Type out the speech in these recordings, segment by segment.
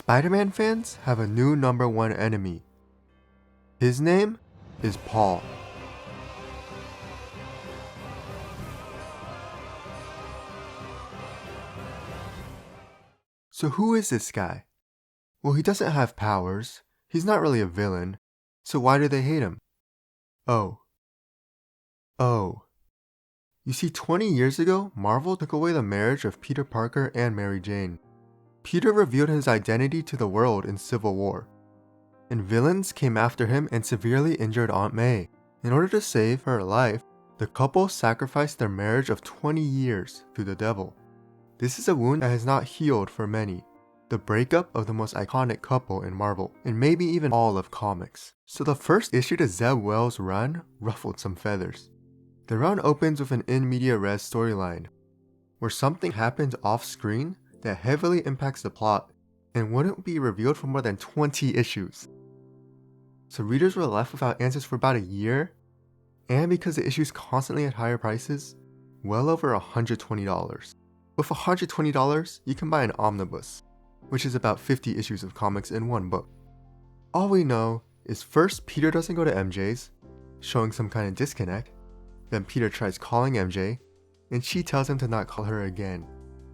Spider-Man fans have a new number one enemy. His name is Paul. So who is this guy? Well, he doesn't have powers, he's not really a villain, so why do they hate him? Oh. You see, 20 years ago, Marvel took away the marriage of Peter Parker and Mary Jane. Peter revealed his identity to the world in Civil War, and villains came after him and severely injured Aunt May. In order to save her life, the couple sacrificed their marriage of 20 years to the devil. This is a wound that has not healed for many. The breakup of the most iconic couple in Marvel, and maybe even all of comics. So the first issue to Zeb Wells' run ruffled some feathers. The run opens with an in media res storyline, where something happens off screen that heavily impacts the plot and wouldn't be revealed for more than 20 issues. So readers were left without answers for about a year, and because the issues constantly at higher prices, well over $120. With $120, you can buy an omnibus, which is about 50 issues of comics in one book. All we know is first Peter doesn't go to MJ's, showing some kind of disconnect. Then Peter tries calling MJ, and she tells him to not call her again.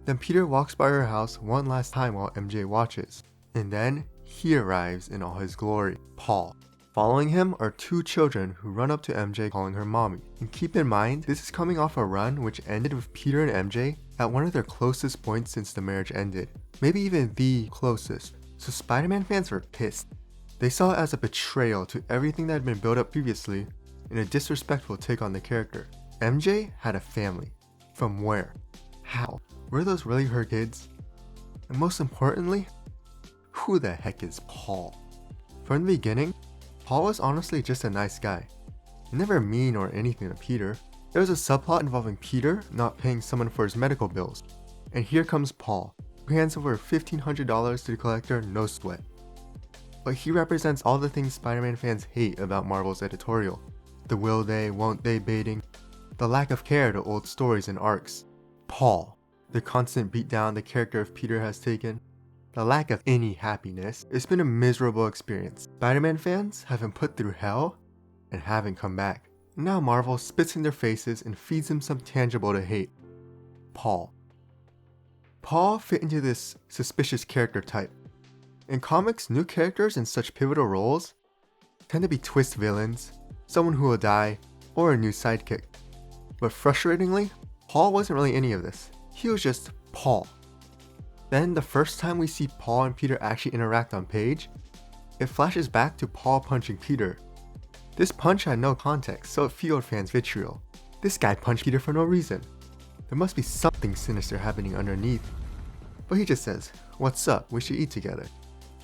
Then Peter walks by her house one last time while MJ watches, and then he arrives in all his glory, Paul. Following him are two children who run up to MJ calling her mommy. And keep in mind, this is coming off a run which ended with Peter and MJ at one of their closest points since the marriage ended. Maybe even the closest. So Spider-Man fans were pissed. They saw it as a betrayal to everything that had been built up previously and a disrespectful take on the character. MJ had a family. From where? How? Were those really her kids? And most importantly, who the heck is Paul? From the beginning, Paul was honestly just a nice guy. Never mean or anything to Peter. There was a subplot involving Peter not paying someone for his medical bills. And here comes Paul, who hands over $1,500 to the collector, no sweat. But he represents all the things Spider-Man fans hate about Marvel's Editorial. The will they, won't they baiting, the lack of care to old stories and arcs. Paul, the constant beatdown the character of Peter has taken, the lack of any happiness. It's been a miserable experience. Spider-Man fans have been put through hell and haven't come back. Now Marvel spits in their faces and feeds them some tangible to hate. Paul. Paul fit into this suspicious character type. In comics, new characters in such pivotal roles tend to be twist villains, someone who will die, or a new sidekick. But frustratingly, Paul wasn't really any of this. He was just Paul. Then the first time we see Paul and Peter actually interact on page, it flashes back to Paul punching Peter. This punch had no context, so it fueled fans' vitriol. This guy punched Peter for no reason. There must be something sinister happening underneath. But he just says, "What's up? We should eat together."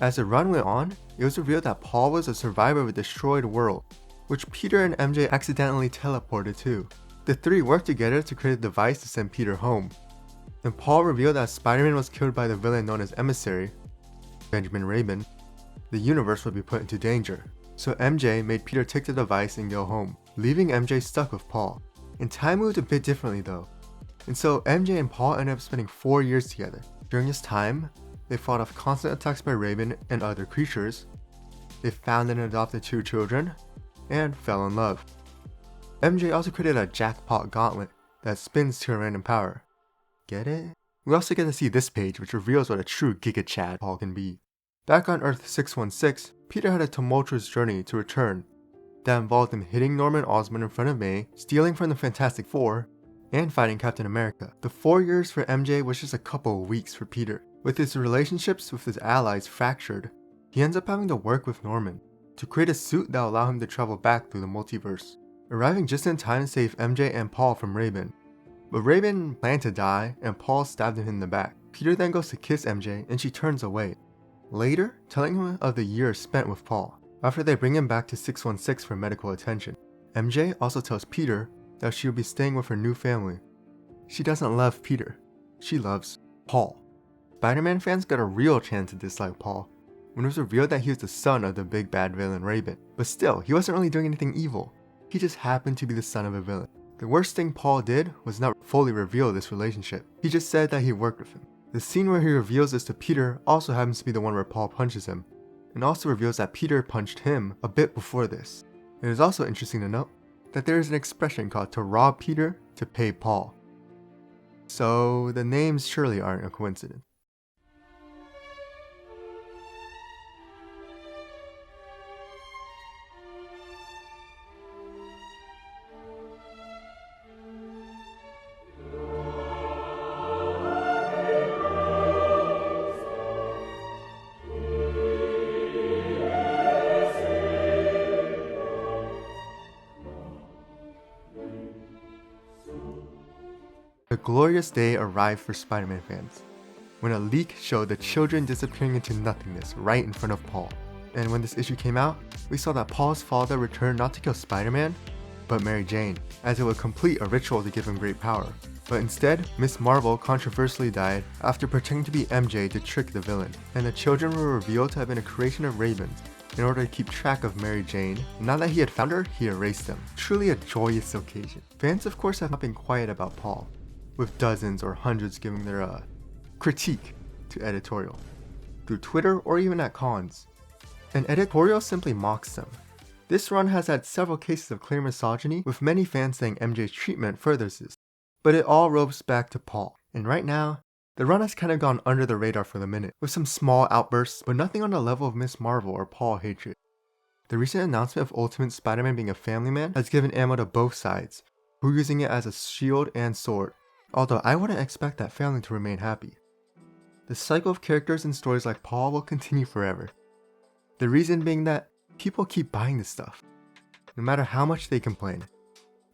As the run went on, it was revealed that Paul was a survivor of a destroyed world, which Peter and MJ accidentally teleported to. The three worked together to create a device to send Peter home. And Paul revealed that Spider-Man was killed by the villain known as Emissary, Benjamin Raven, the universe would be put into danger. So MJ made Peter take the device and go home, leaving MJ stuck with Paul. And time moved a bit differently though. And so MJ and Paul ended up spending 4 years together. During this time, they fought off constant attacks by Raven and other creatures. They found and adopted 2 children, and fell in love. MJ also created a jackpot gauntlet that spins to a random power. Get it? We also get to see this page, which reveals what a true Giga Chad Paul can be. Back on Earth 616, Peter had a tumultuous journey to return that involved him hitting Norman Osborn in front of May, stealing from the Fantastic Four, and fighting Captain America. The 4 years for MJ was just a couple of weeks for Peter. With his relationships with his allies fractured, he ends up having to work with Norman to create a suit that will allow him to travel back through the multiverse, arriving just in time to save MJ and Paul from Raven. But Raven planned to die, and Paul stabbed him in the back. Peter then goes to kiss MJ, and she turns away, later telling him of the years spent with Paul, after they bring him back to 616 for medical attention. MJ also tells Peter that she will be staying with her new family. She doesn't love Peter, she loves Paul. Spider-Man fans got a real chance to dislike Paul when it was revealed that he was the son of the big bad villain Raven. But still, he wasn't really doing anything evil. He just happened to be the son of a villain. The worst thing Paul did was not fully reveal this relationship. He just said that he worked with him. The scene where he reveals this to Peter also happens to be the one where Paul punches him, and also reveals that Peter punched him a bit before this. It is also interesting to note that there is an expression called to rob Peter to pay Paul. So the names surely aren't a coincidence. A glorious day arrived for Spider-Man fans, when a leak showed the children disappearing into nothingness right in front of Paul. And when this issue came out, we saw that Paul's father returned not to kill Spider-Man, but Mary Jane, as it would complete a ritual to give him great power. But instead, Miss Marvel controversially died after pretending to be MJ to trick the villain, and the children were revealed to have been a creation of Ravens in order to keep track of Mary Jane. Now that he had found her, he erased them. Truly a joyous occasion. Fans of course have not been quiet about Paul, with dozens or hundreds giving their critique to Editorial, through Twitter or even at cons. And Editorial simply mocks them. This run has had several cases of clear misogyny, with many fans saying MJ's treatment furthers this. But it all ropes back to Paul. And right now, the run has kind of gone under the radar for the minute, with some small outbursts, but nothing on the level of Miss Marvel or Paul hatred. The recent announcement of Ultimate Spider-Man being a family man has given ammo to both sides, who are using it as a shield and sword. Although I wouldn't expect that family to remain happy. The cycle of characters and stories like Paul will continue forever. The reason being that people keep buying this stuff, no matter how much they complain.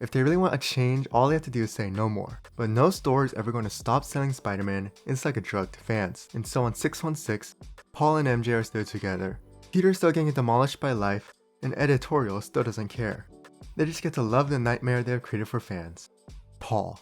If they really want a change, all they have to do is say no more. But no store is ever going to stop selling Spider-Man. It's like a drug to fans. And so on 616, Paul and MJ are still together. Peter's still getting demolished by life, and Editorial still doesn't care. They just get to love the nightmare they have created for fans. Paul.